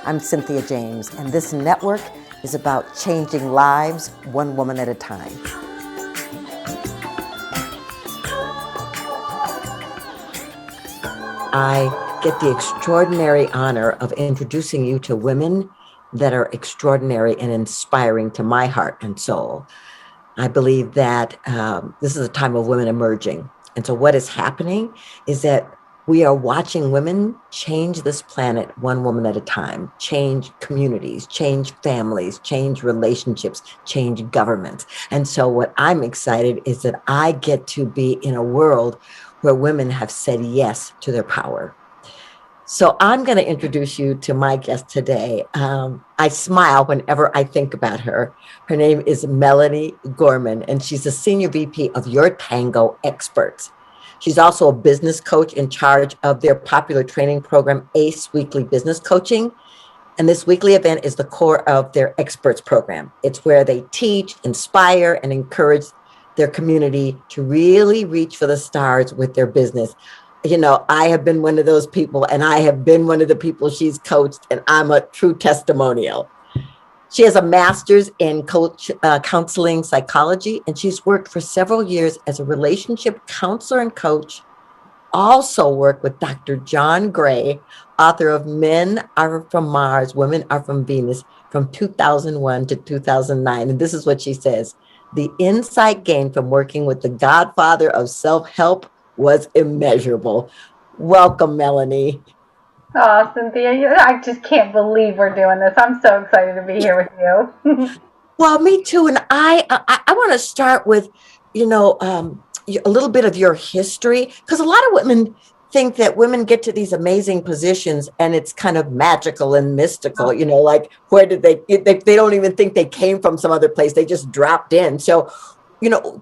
I'm Cynthia James, and this network is about changing lives one woman at a time. I get the extraordinary honor of introducing you to women that are extraordinary and inspiring to my heart and soul. I believe that this is a time of women emerging. And so what is happening is that we are watching women change this planet one woman at a time, change communities, change families, change relationships, change governments. And so what I'm excited is that I get to be in a world where women have said yes to their power. So I'm going to introduce you to my guest today. I smile whenever I think about her. Her name is Melanie Gorman, and she's the Senior VP of Your Tango Experts. She's also a business coach in charge of their popular training program, ACE Weekly Business Coaching. And this weekly event is the core of their experts program. It's where they teach, inspire, and encourage their community to really reach for the stars with their business. You know, I have been one of those people, and I have been one of the people she's coached, and I'm a true testimonial. She has a master's in counseling psychology, and she's worked for several years as a relationship counselor and coach. Also worked with Dr. John Gray, author of Men Are From Mars, Women Are From Venus, from 2001 to 2009. And this is what she says: the insight gained from working with the godfather of self-help was immeasurable. Welcome, Melanie. Oh, Cynthia, I just can't believe we're doing this. I'm so excited to be here with you. Well, me too. And I want to start with, a little bit of your history, because a lot of women think that women get to these amazing positions and it's kind of magical and mystical, like where did they don't even think they came from some other place. They just dropped in. So,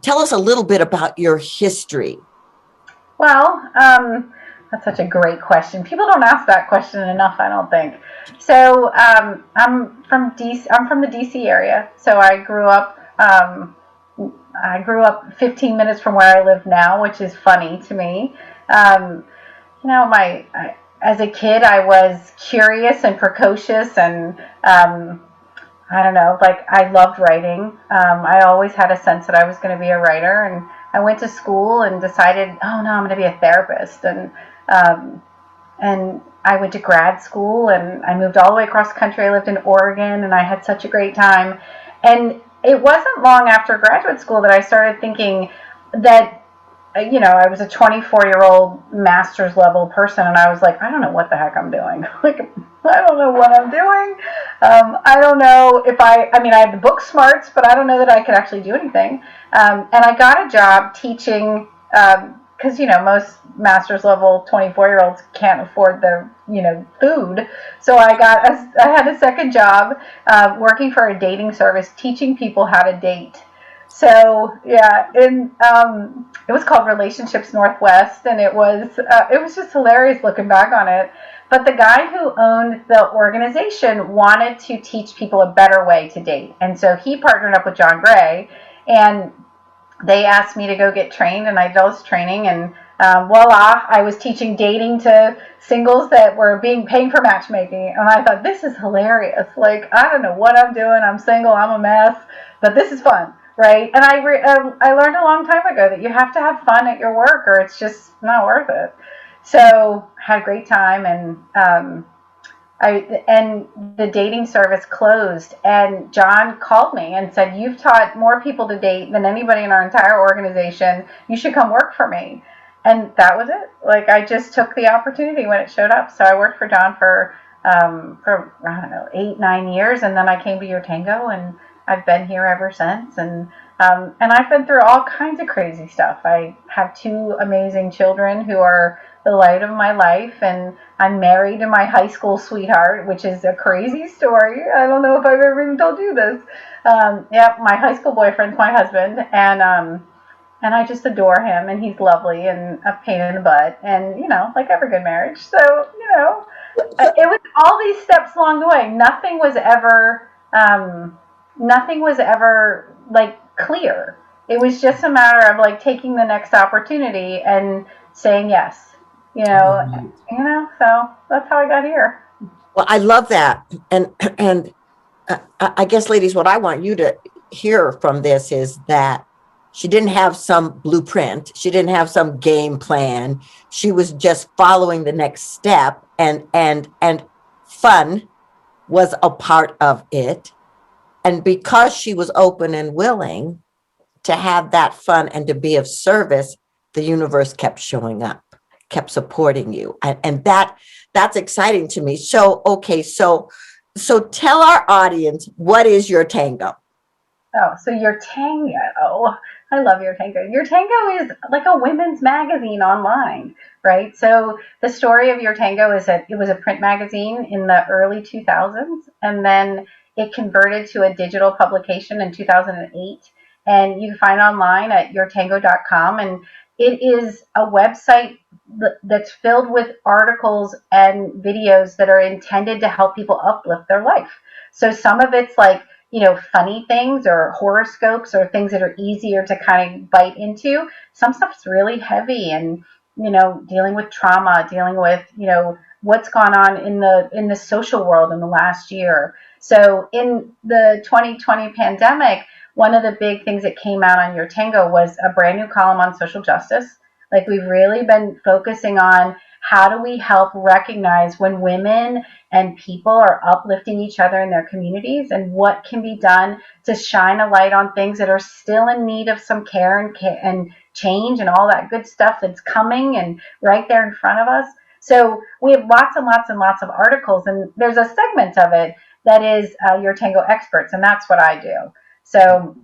tell us a little bit about your history. Well, that's such a great question. People don't ask that question enough, I don't think. So, I'm from DC. I'm from the DC area. So I grew up 15 minutes from where I live now, which is funny to me. Um, as a kid, I was curious and precocious, and I don't know, like I loved writing. I always had a sense that I was going to be a writer, and I went to school and decided, oh no, I'm going to be a therapist, and I went to grad school, and I moved all the way across the country. I lived in Oregon, and I had such a great time. And it wasn't long after graduate school that I started thinking that, I was a 24-year-old master's level person, and I was like, I don't know what the heck I'm doing. Like, I don't know what I'm doing. I don't know if I had the book smarts, but I don't know that I could actually do anything. And I got a job teaching, because, most master's level 24-year-olds can't afford their, food. So I had a second job working for a dating service, teaching people how to date. So yeah, it was called Relationships Northwest, and it was just hilarious looking back on it. But the guy who owned the organization wanted to teach people a better way to date, and so he partnered up with John Gray, and they asked me to go get trained, and I did all this training, and voila, I was teaching dating to singles that were being paid for matchmaking, and I thought, this is hilarious. Like, I don't know what I'm doing. I'm single. I'm a mess, but this is fun. Right, and I learned a long time ago that you have to have fun at your work, or it's just not worth it. So had a great time, and the dating service closed, and John called me and said, "You've taught more people to date than anybody in our entire organization. You should come work for me." And that was it. Like, I just took the opportunity when it showed up. So I worked for John for I don't know, 8-9 years, and then I came to Your Tango, and I've been here ever since, and I've been through all kinds of crazy stuff. I have 2 amazing children who are the light of my life, and I'm married to my high school sweetheart, which is a crazy story. I don't know if I've ever even told you this. Yeah, my high school boyfriend's my husband, and I just adore him, and he's lovely and a pain in the butt, and like every good marriage. So it was all these steps along the way. Nothing was ever like clear. It was just a matter of like taking the next opportunity and saying yes. you know, so that's how I got here. Well, I love that. And I guess, ladies, what I want you to hear from this is that she didn't have some blueprint. She didn't have some game plan. She was just following the next step, and fun was a part of it. And because she was open and willing to have that fun and to be of service, the universe kept showing up, kept supporting you. And that's exciting to me. So, okay, so tell our audience, what is your tango? Oh, so your tango. I love your tango. Your tango is like a women's magazine online, right? So the story of your tango is that it was a print magazine in the early 2000s, and then it converted to a digital publication in 2008. And you can find it online at yourtango.com. And it is a website that's filled with articles and videos that are intended to help people uplift their life. So some of it's like, funny things or horoscopes or things that are easier to kind of bite into. Some stuff's really heavy and, dealing with trauma, dealing with, what's gone on in the social world in the last year. So in the 2020 pandemic, one of the big things that came out on Your Tango was a brand new column on social justice. Like we've really been focusing on how do we help recognize when women and people are uplifting each other in their communities and what can be done to shine a light on things that are still in need of some care and change and all that good stuff that's coming and right there in front of us. So we have lots and lots and lots of articles, and there's a segment of it that is Your Tango Experts, and that's what I do. So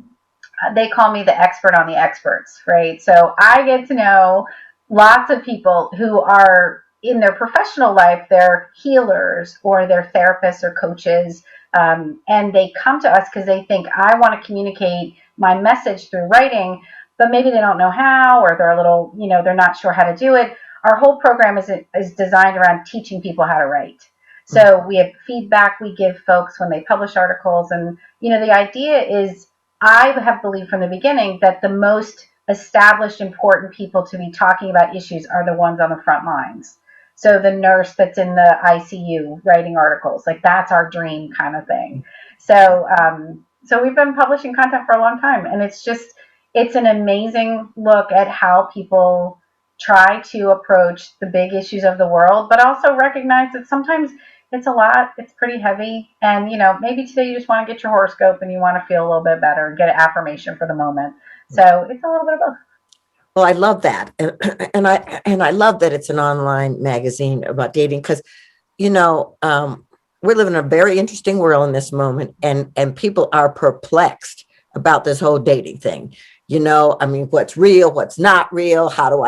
they call me the expert on the experts, right? So I get to know lots of people who are in their professional life, they're healers or they're therapists or coaches. And they come to us because they think, I want to communicate my message through writing, but maybe they don't know how, or they're a little, they're not sure how to do it. Our whole program is designed around teaching people how to write. So we have feedback we give folks when they publish articles. And, the idea is I have believed from the beginning that the most established, important people to be talking about issues are the ones on the front lines. So the nurse that's in the ICU writing articles, like that's our dream kind of thing. So we've been publishing content for a long time, and it's an amazing look at how people try to approach the big issues of the world, but also recognize that sometimes it's a lot, it's pretty heavy, and maybe today you just want to get your horoscope and you want to feel a little bit better and get an affirmation for the moment. So it's a little bit of both. Well, I love that, and I love that it's an online magazine about dating because you know we're living in a very interesting world in this moment, and people are perplexed about this whole dating thing. I mean, what's real, what's not real? How do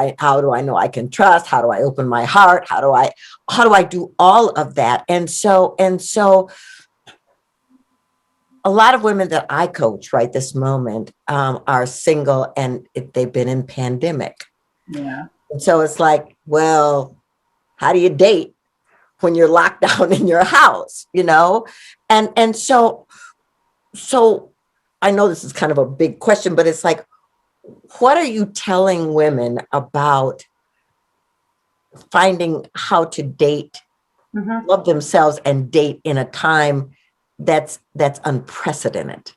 I know I can trust? How do I open my heart? How do I do all of that? And so a lot of women that I coach right this moment are single, and they've been in pandemic. Yeah. And so it's like, well, how do you date when you're locked down in your house? And so I know this is kind of a big question, but it's like, what are you telling women about finding how to date, Mm-hmm. love themselves, and date in a time that's unprecedented?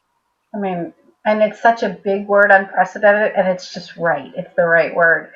I mean, and it's such a big word, unprecedented, and it's just right. It's the right word.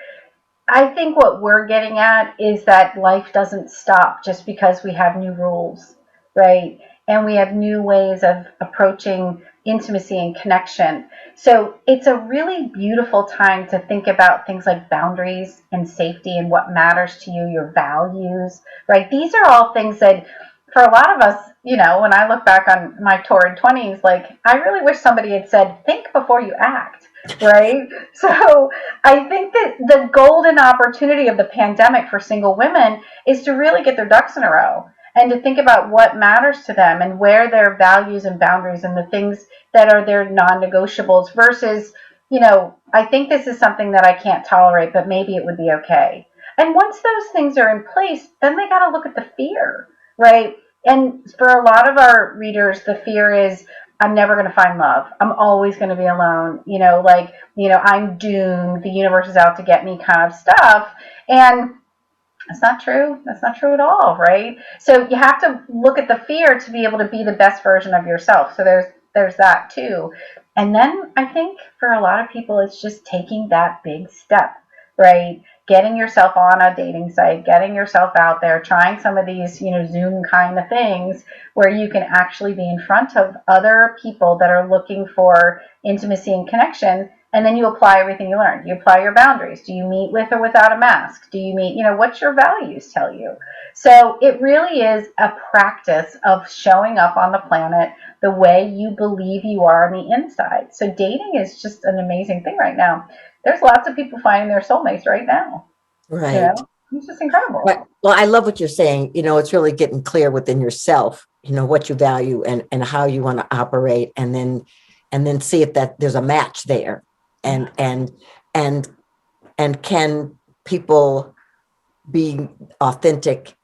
I think what we're getting at is that life doesn't stop just because we have new rules, right? And we have new ways of approaching intimacy and connection. So it's a really beautiful time to think about things like boundaries and safety and what matters to you, your values, right? These are all things that for a lot of us, when I look back on my torrid 20s, like I really wish somebody had said, think before you act, right? So I think that the golden opportunity of the pandemic for single women is to really get their ducks in a row and to think about what matters to them and where their values and boundaries and the things that are their non-negotiables versus, I think this is something that I can't tolerate, but maybe it would be okay. And once those things are in place, then they got to look at the fear, right? And for a lot of our readers, the fear is I'm never going to find love. I'm always going to be alone. I'm doomed. The universe is out to get me kind of stuff. And That's not true. That's not true at all, right? So you have to look at the fear to be able to be the best version of yourself. So there's that too. And then I think for a lot of people it's just taking that big step, right? Getting yourself on a dating site, getting yourself out there, trying some of these, Zoom kind of things where you can actually be in front of other people that are looking for intimacy and connection, and then you apply everything you learned. You apply your boundaries. Do you meet with or without a mask? Do you meet, what's your values tell you? So it really is a practice of showing up on the planet the way you believe you are on the inside. So dating is just an amazing thing right now. There's lots of people finding their soulmates right now. You Right. know, it's just incredible. Right. Well, I love what you're saying. It's really getting clear within yourself, what you value and how you want to operate, and then see if that there's a match there. Yeah. And and and can people be authentic,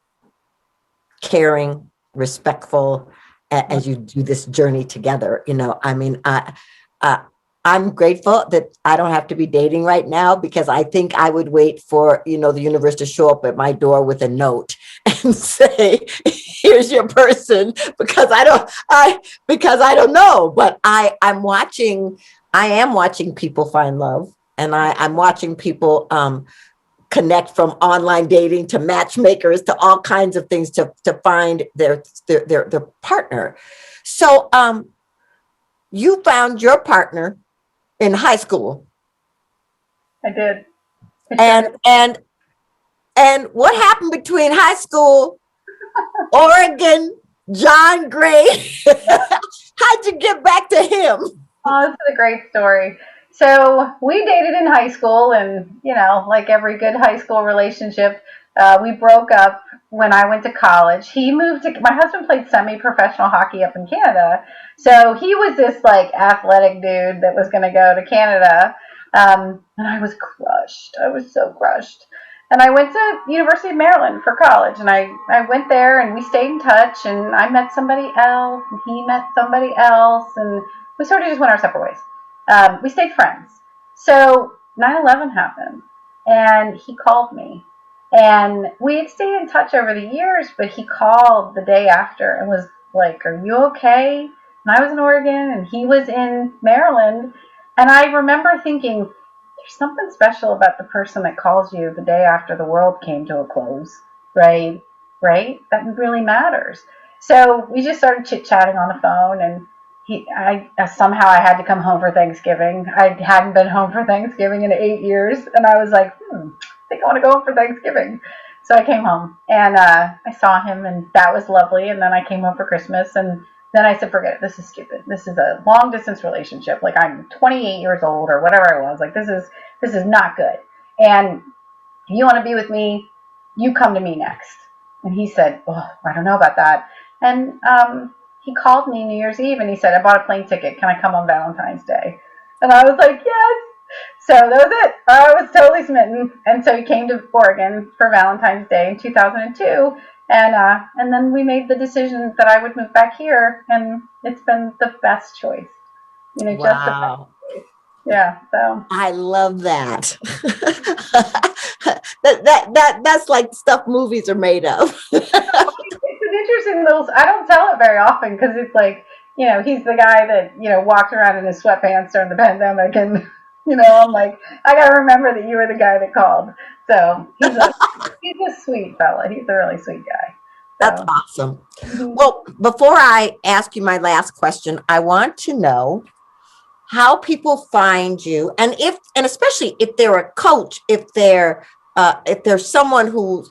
caring, respectful as you do this journey together. I mean, I I'm grateful that I don't have to be dating right now, because I think I would wait for, the universe to show up at my door with a note and say, here's your person, because I don't know. But I am watching people find love, and I'm watching people connect from online dating to matchmakers to all kinds of things to find their partner. So you found your partner in high school, I did. I sure and did. what happened between high school, Oregon, John Gray? How'd you get back to him? Oh, this is a great story. So we dated in high school, and like every good high school relationship, we broke up when I went to college. He moved to. My husband played semi-professional hockey up in Canada, so he was this like athletic dude that was going to go to Canada, and I was crushed. I was so crushed. And I went to University of Maryland for college, and I went there, and we stayed in touch, and I met somebody else, and he met somebody else, and we sort of just went our separate ways. We stayed friends. So 9/11 happened, and he called me. And we had stayed in touch over the years, but he called the day after and was like, "Are you okay?" And I was in Oregon, and he was in Maryland. And I remember thinking, there's something special about the person that calls you the day after the world came to a close, right? Right? That really matters. So we just started chit chatting on the phone, and I somehow I had to come home for Thanksgiving. I hadn't been home for Thanksgiving in 8 years, and I was like, I think I want to go home for Thanksgiving. So I came home, and I saw him, and that was lovely. And then I came home for Christmas, and then I said, forget it. This is stupid. This is a long distance relationship. Like, I'm 28 years old or whatever I was. Like, this is not good. And if you want to be with me, you come to me next. And he said, oh, I don't know about that. And he called me New Year's Eve, and he said, I bought a plane ticket. Can I come on Valentine's Day? And I was like, yes. So that was it. I was totally smitten. And so he came to Oregon for Valentine's Day in 2002. And then we made the decision that I would move back here. And it's been the best choice. Just the best Wow. choice. Yeah. So I love that. That's like stuff movies are made of. it's an interesting little. I don't tell it very often because it's like he's the guy that walked around in his sweatpants during the pandemic, and I'm like I gotta remember that you were the guy that called. So he's a sweet fella. He's a really sweet guy. That's So awesome. mhm. Well, before I ask you my last question, I want to know how people find you, and especially if they're a coach, if there's someone who's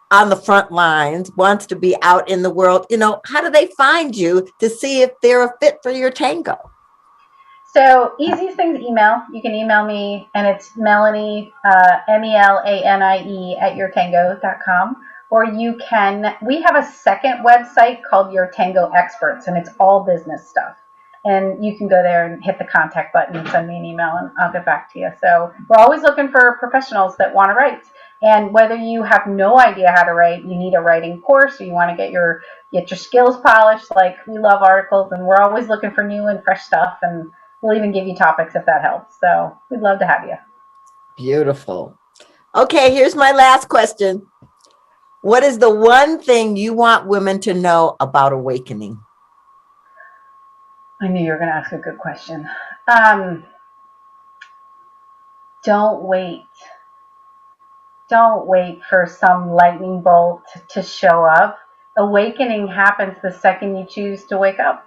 on the front lines, wants to be out in the world, how do they find you to see if they're a fit for your tango? So easiest thing is email. You can email me, and it's Melanie, Melanie at yourtango.com. Or we have a second website called Your Tango Experts, and it's all business stuff. And you can go there and hit the contact button and send me an email, and I'll get back to you. So we're always looking for professionals that want to write. And whether you have no idea how to write, you need a writing course, or you want to get your skills polished. Like, we love articles, and we're always looking for new and fresh stuff. And we'll even give you topics if that helps. So we'd love to have you. Beautiful. Okay, here's my last question. What is the one thing you want women to know about awakening? I knew you were going to ask a good question. Um, don't wait. Don't wait for some lightning bolt to show up. Awakening happens the second you choose to wake up.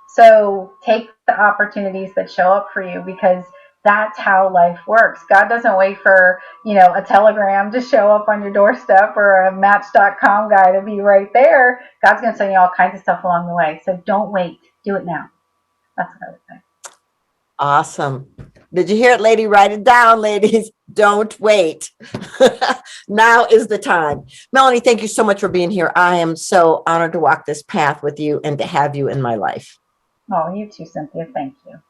So take the opportunities that show up for you because that's how life works. God doesn't wait for, a telegram to show up on your doorstep or a match.com guy to be right there. God's going to send you all kinds of stuff along the way. So don't wait. Do it now. That's what I would say. Awesome. Did you hear it, lady? Write it down, ladies. Don't wait. Now is the time. Melanie, thank you so much for being here. I am so honored to walk this path with you and to have you in my life. Oh, you too, Cynthia. Thank you.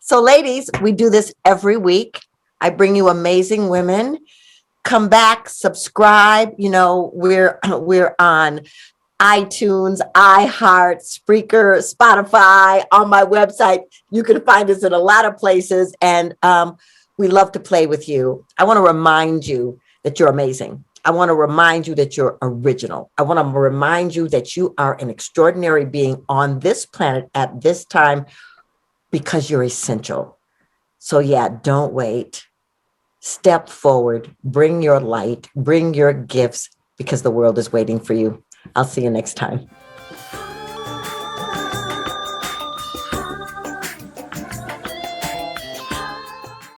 So, ladies, we do this every week. I bring you amazing women. Come back, subscribe. We're on iTunes, iHeart, Spreaker, Spotify, on my website. You can find us in a lot of places, and we love to play with you. I want to remind you that you're amazing. I want to remind you that you're original. I want to remind you that you are an extraordinary being on this planet at this time because you're essential. So, yeah, don't wait. Step forward, bring your light, bring your gifts because the world is waiting for you. I'll see you next time.